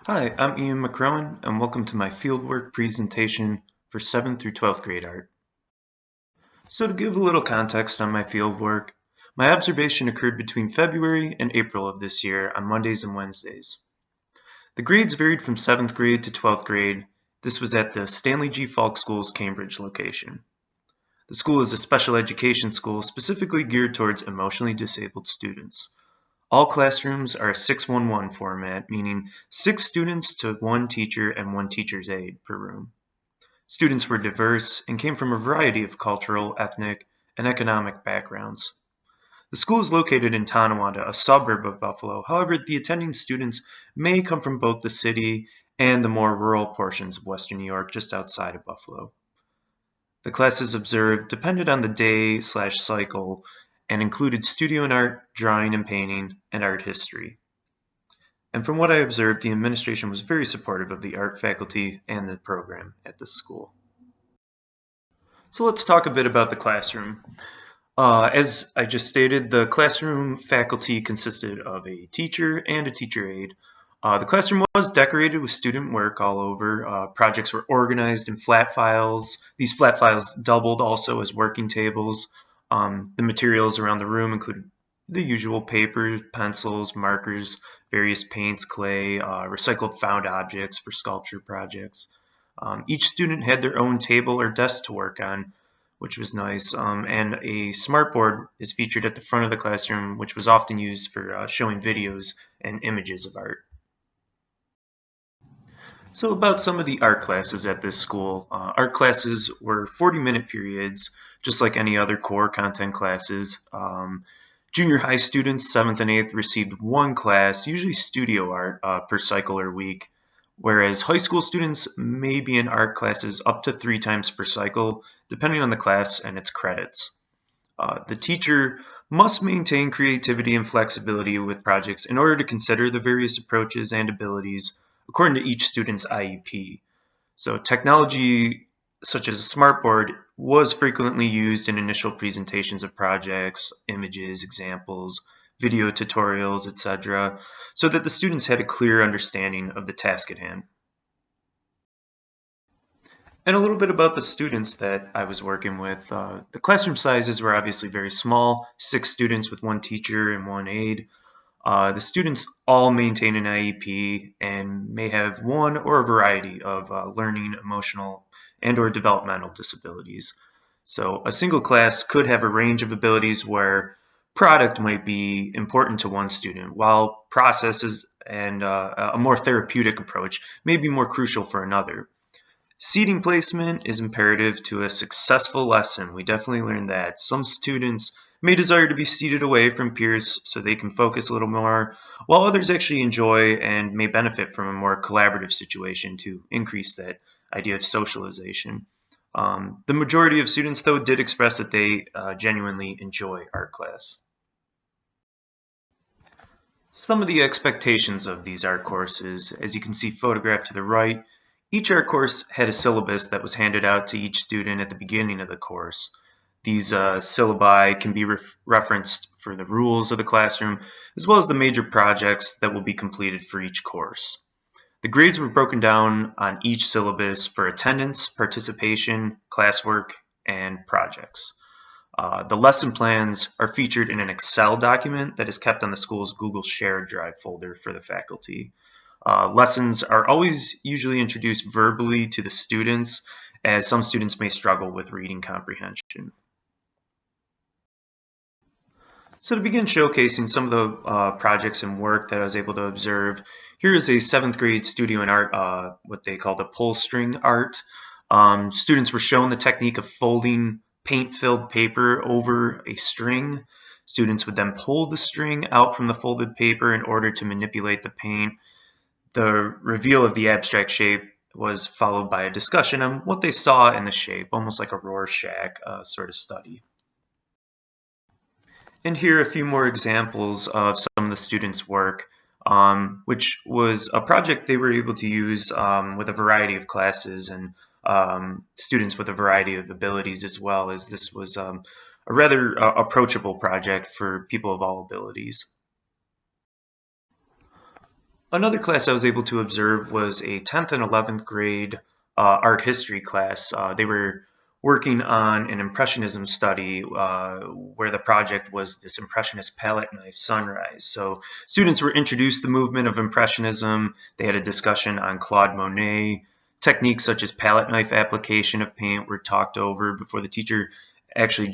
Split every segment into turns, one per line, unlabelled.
Hi, I'm Ian McCrohan, and welcome to my fieldwork presentation for 7th through 12th grade art. So to give a little context on my fieldwork, my observation occurred between February and April of this year on Mondays and Wednesdays. The grades varied from 7th grade to 12th grade. This was at the Stanley G. Falk School's Cambridge location. The school is a special education school specifically geared towards emotionally disabled students. All classrooms are a 611 format, meaning 6 students to 1 teacher and 1 teacher's aide per room. Students were diverse and came from a variety of cultural, ethnic, and economic backgrounds. The school is located in Tonawanda, a suburb of Buffalo. However, the attending students may come from both the city and the more rural portions of western New York just outside of Buffalo. The classes observed depended on the day/cycle and included studio and art, drawing and painting, and art history. And from what I observed, the administration was very supportive of the art faculty and the program at this school. So let's talk a bit about the classroom. As I just stated, the classroom faculty consisted of a teacher and a teacher aide. The classroom was decorated with student work all over. Projects were organized in flat files. These flat files doubled also as working tables. The materials around the room included the usual papers, pencils, markers, various paints, clay, recycled found objects for sculpture projects. Each student had their own table or desk to work on, which was nice. And a smartboard is featured at the front of the classroom, which was often used for showing videos and images of art. So, about some of the art classes at this school. Art classes were 40-minute periods, just like any other core content classes. Junior high students, 7th and 8th, received one class, usually studio art, per cycle or week, whereas high school students may be in art classes up to 3 times per cycle, depending on the class and its credits. The teacher must maintain creativity and flexibility with projects in order to consider the various approaches and abilities according to each student's IEP. So, technology such as a smartboard was frequently used in initial presentations of projects, images, examples, video tutorials, etc., so that the students had a clear understanding of the task at hand. And a little bit about the students that I was working with. The classroom sizes were obviously very small, 6 students with 1 teacher and 1 aide. The students all maintain an IEP and may have one or a variety of learning, emotional, and or developmental disabilities. So a single class could have a range of abilities where product might be important to one student, while processes and a more therapeutic approach may be more crucial for another. Seating placement is imperative to a successful lesson. We definitely learned that. Some students may desire to be seated away from peers so they can focus a little more, while others actually enjoy and may benefit from a more collaborative situation to increase that idea of socialization. The majority of students, though, did express that they genuinely enjoy art class. Some of the expectations of these art courses, as you can see photographed to the right, each art course had a syllabus that was handed out to each student at the beginning of the course. These syllabi can be referenced for the rules of the classroom, as well as the major projects that will be completed for each course. The grades were broken down on each syllabus for attendance, participation, classwork, and projects. The lesson plans are featured in an Excel document that is kept on the school's Google Shared Drive folder for the faculty. Lessons are always usually introduced verbally to the students, as some students may struggle with reading comprehension. So to begin showcasing some of the projects and work that I was able to observe, here is a 7th grade studio in art, what they call the pull string art. Students were shown the technique of folding paint-filled paper over a string. Students would then pull the string out from the folded paper in order to manipulate the paint. The reveal of the abstract shape was followed by a discussion on what they saw in the shape, almost like a Rorschach sort of study. And here are a few more examples of some of the students' work, which was a project they were able to use with a variety of classes and students with a variety of abilities, as well as this was a rather approachable project for people of all abilities. Another class I was able to observe was a 10th and 11th grade art history class. They were working on an Impressionism study where the project was this Impressionist palette knife sunrise. So students were introduced to the movement of Impressionism. They had a discussion on Claude Monet. Techniques such as palette knife application of paint were talked over before the teacher actually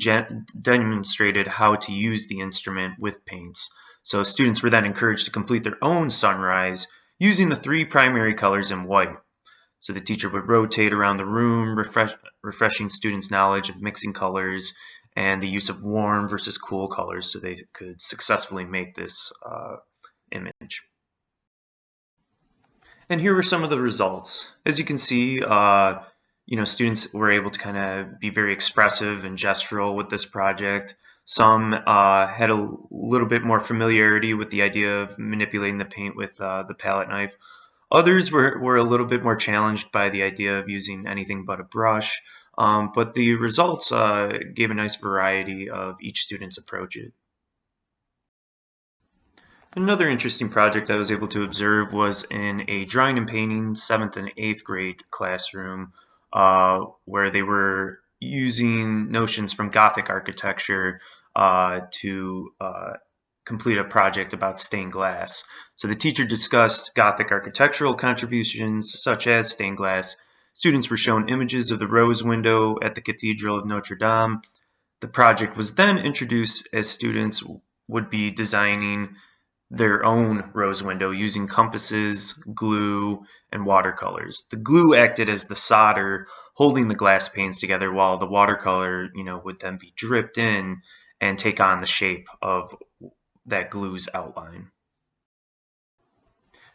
demonstrated how to use the instrument with paints. So students were then encouraged to complete their own sunrise using the three primary colors in white. So the teacher would rotate around the room, refreshing students' knowledge of mixing colors and the use of warm versus cool colors so they could successfully make this image. And here were some of the results. As you can see, students were able to kind of be very expressive and gestural with this project. Some had a little bit more familiarity with the idea of manipulating the paint with the palette knife. Others were a little bit more challenged by the idea of using anything but a brush. But the results gave a nice variety of each student's approaches. Another interesting project I was able to observe was in a drawing and painting 7th and 8th grade classroom where they were using notions from Gothic architecture to complete a project about stained glass. So the teacher discussed Gothic architectural contributions such as stained glass. Students were shown images of the rose window at the Cathedral of Notre Dame. The project was then introduced as students would be designing their own rose window using compasses, glue, and watercolors. The glue acted as the solder holding the glass panes together while the watercolor, would then be dripped in and take on the shape of that glue's outline.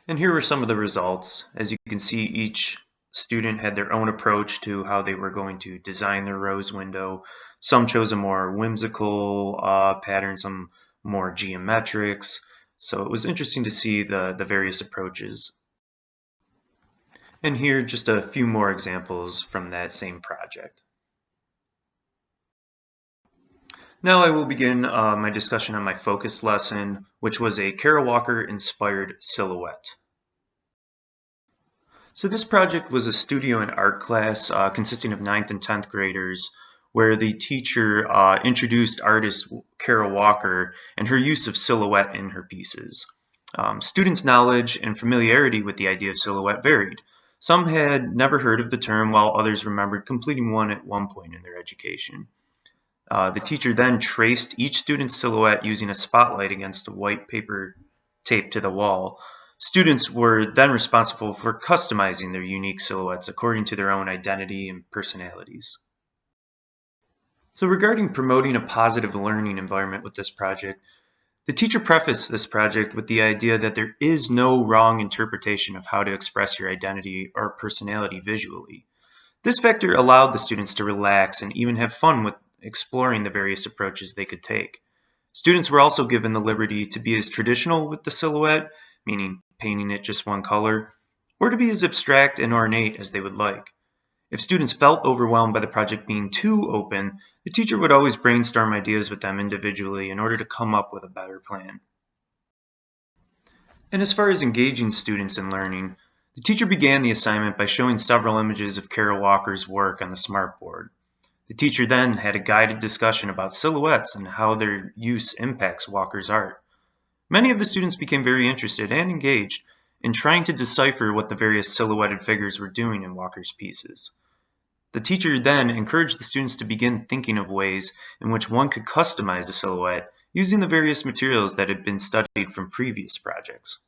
And here were some of the results. As you can see, each student had their own approach to how they were going to design their rose window. Some chose a more whimsical pattern, some more geometrics. So it was interesting to see the various approaches. And here, just a few more examples from that same project. Now I will begin my discussion on my focus lesson, which was a Kara Walker-inspired silhouette. So this project was a studio and art class consisting of 9th and 10th graders, where the teacher introduced artist Kara Walker and her use of silhouette in her pieces. Students' knowledge and familiarity with the idea of silhouette varied. Some had never heard of the term, while others remembered completing one at one point in their education. The teacher then traced each student's silhouette using a spotlight against a white paper taped to the wall. Students were then responsible for customizing their unique silhouettes according to their own identity and personalities. So regarding promoting a positive learning environment with this project, the teacher prefaced this project with the idea that there is no wrong interpretation of how to express your identity or personality visually. This factor allowed the students to relax and even have fun with exploring the various approaches they could take. Students were also given the liberty to be as traditional with the silhouette, meaning painting it just one color, or to be as abstract and ornate as they would like. If students felt overwhelmed by the project being too open, the teacher would always brainstorm ideas with them individually in order to come up with a better plan. And as far as engaging students in learning, the teacher began the assignment by showing several images of Kara Walker's work on the smartboard. The teacher then had a guided discussion about silhouettes and how their use impacts Walker's art. Many of the students became very interested and engaged in trying to decipher what the various silhouetted figures were doing in Walker's pieces. The teacher then encouraged the students to begin thinking of ways in which one could customize a silhouette using the various materials that had been studied from previous projects.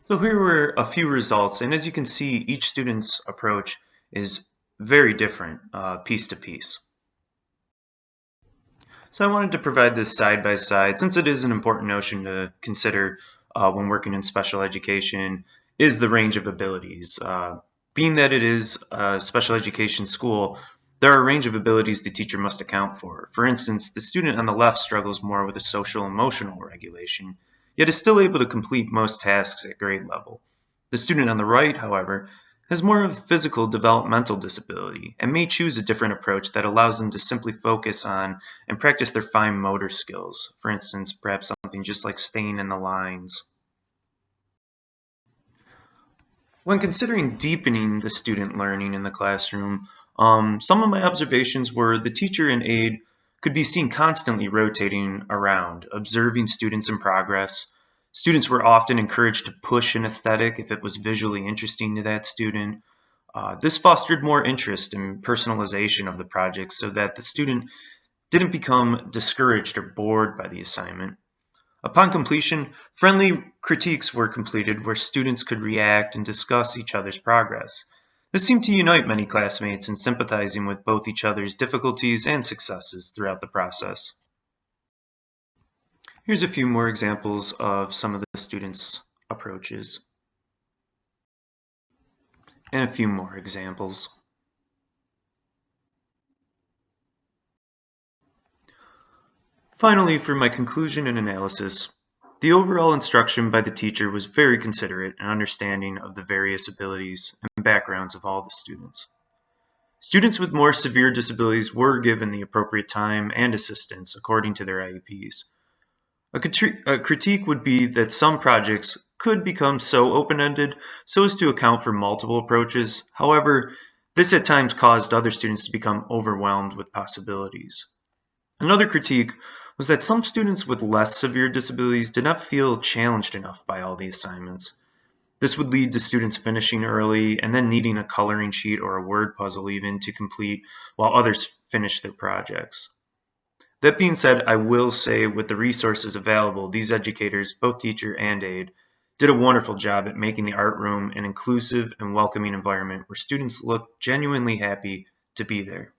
So here were a few results, and as you can see, each student's approach is very different piece to piece. So I wanted to provide this side by side, since it is an important notion to consider when working in special education, is the range of abilities. Being that it is a special education school, there are a range of abilities the teacher must account for. For instance, the student on the left struggles more with a social emotional regulation, yet is still able to complete most tasks at grade level. The student on the right, however, has more of a physical developmental disability and may choose a different approach that allows them to simply focus on and practice their fine motor skills. For instance, perhaps something just like staying in the lines. When considering deepening the student learning in the classroom, some of my observations were the teacher and aide could be seen constantly rotating around, observing students in progress. Students were often encouraged to push an aesthetic if it was visually interesting to that student. This fostered more interest and personalization of the project so that the student didn't become discouraged or bored by the assignment. Upon completion, friendly critiques were completed where students could react and discuss each other's progress. This seemed to unite many classmates in sympathizing with both each other's difficulties and successes throughout the process. Here's a few more examples of some of the students' approaches, and a few more examples. Finally, for my conclusion and analysis, the overall instruction by the teacher was very considerate and understanding of the various abilities and backgrounds of all the students. Students with more severe disabilities were given the appropriate time and assistance according to their IEPs. A critique would be that some projects could become so open ended so as to account for multiple approaches. However, this at times caused other students to become overwhelmed with possibilities. Another critique was that some students with less severe disabilities did not feel challenged enough by all the assignments. This would lead to students finishing early and then needing a coloring sheet or a word puzzle even to complete while others finish their projects. That being said, I will say with the resources available, these educators, both teacher and aide, did a wonderful job at making the art room an inclusive and welcoming environment where students look genuinely happy to be there.